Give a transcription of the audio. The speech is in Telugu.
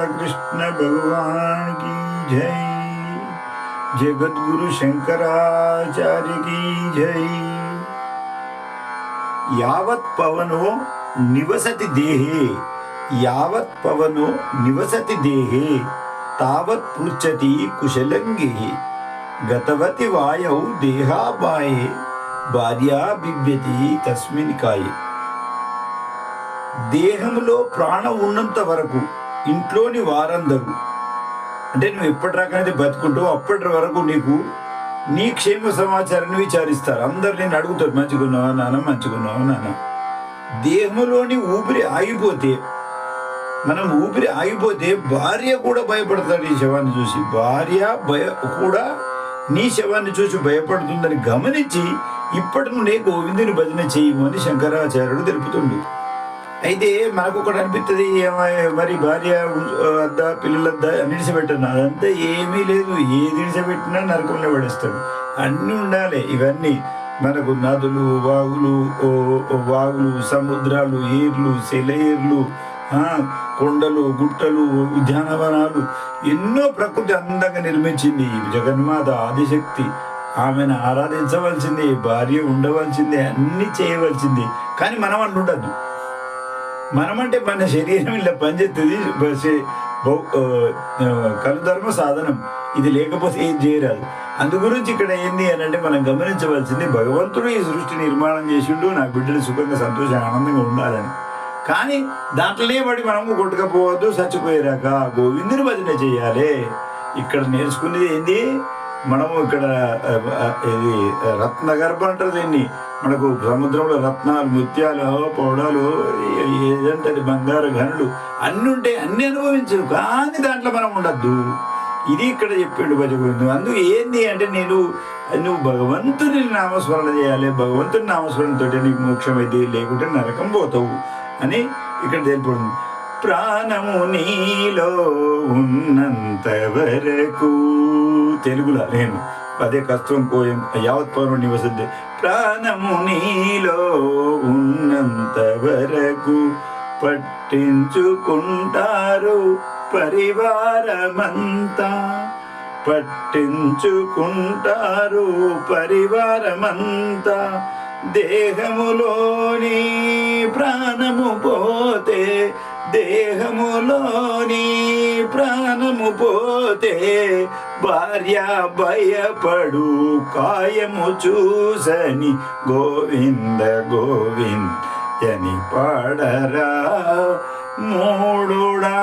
बालकृष्ण भगवान की जय। जगद्गुरु शंकराचार्य की जय। यावत् पवनो निवसति देहे, यावत् पवनो निवसति देहे तावत् पृच्छति कुशलंगे। गतवति वायौ देहापाये భార్యా బిభ్యతి తస్మిన్ కాయే. దేహంలో ప్రాణం ఉన్నంత వరకు ఇంట్లోని వారందరూ, అంటే నువ్వు ఎప్పటి రకమైతే బతుకుంటావు అప్పటి వరకు నీకు నీ క్షేమ సమాచారాన్ని విచారిస్తారు. అందరు నేను అడుగుతారు, మంచిగున్నావా నాన్న, మంచిగున్నావా నాన్న. దేహంలోని ఊపిరి ఆగిపోతే, మనం ఊపిరి ఆగిపోతే భార్య కూడా భయపడతాడు ఈ శవాన్ని చూసి. భార్య కూడా నీ శవాన్ని చూసి భయపడుతుందని గమనించి ఇప్పటి నుండే గోవిందుని భజన చేయము అని శంకరాచార్యుడు తెలుపుతుండు. అయితే మనకు ఒకటి అనిపిస్తుంది, మరి భార్య అద్దా పిల్లలద్దా అన్నిడిసబెట్టాను. అదంతా ఏమీ లేదు. ఏది ఇడిసబెట్టినా నరకంలో పడేస్తాడు. అన్నీ ఉండాలి. ఇవన్నీ మనకు నదులు, వాగులు, సముద్రాలు, ఏర్లు, సెలయేర్లు, కొండలు, గుట్టలు, ఉద్యానవనాలు, ఎన్నో ప్రకృతి అందంగా నిర్మించింది జగన్మాత ఆదిశక్తి. ఆమెను ఆరాధించవలసింది, భార్య ఉండవలసిందే, అన్ని చేయవలసింది. కానీ మనం అన్ని ఉండద్దు. మనమంటే మన శరీరం ఇలా పనిచేస్తుంది. కలుధర్మ సాధనం ఇది లేకపోతే ఏం చేయరాదు. అందు గురించి ఇక్కడ ఏంది అని అంటే మనం గమనించవలసింది, భగవంతుడు ఈ సృష్టి నిర్మాణం చేసిండు నా బిడ్డలు సుఖంగా సంతోషంగా ఆనందంగా ఉండాలని. కానీ దాంట్లోనే పడి మనము కొట్టుకపోవద్దు. చచ్చిపోయేరాక గోవిందుని భజన చేయాలి. ఇక్కడ నేర్చుకునేది ఏంది, మనము ఇక్కడ ఇది రత్నగర్భం అంటారు దీన్ని. మనకు సముద్రంలో రత్నాలు, ముత్యాలు, పౌడాలు, ఏదంటే బంగారు గనులు అన్నీ ఉంటాయి. అన్ని అనుభవించు, కానీ దాంట్లో మనం ఉండద్దు. ఇది ఇక్కడ చెప్పాడు భజగోవిందు. అందుకు ఏంది అంటే నువ్వు భగవంతుని నామస్మరణ చేయాలి. భగవంతుని నామస్మరణతో నీకు మోక్షం అయితే, లేకుంటే నరకం పోతావు అని ఇక్కడ తెలుపుతుంది. ప్రాణము నీలో ఉన్నంత వరకు, తెలుగులో నేను అదే కష్టం కోయం యావత్ పవనం నివసిద్ది. ప్రాణము నీలో ఉన్నంత వరకు పట్టించుకుంటారు పరివారమంతా, పట్టించుకుంటారు పరివారమంతా. దేహములోని ప్రాణము పోతే, దేహములోని ప్రాణము పోతే భార్య భయపడు కాయము చూసని గోవింద గోవింద అని పాడరా మూడుడా.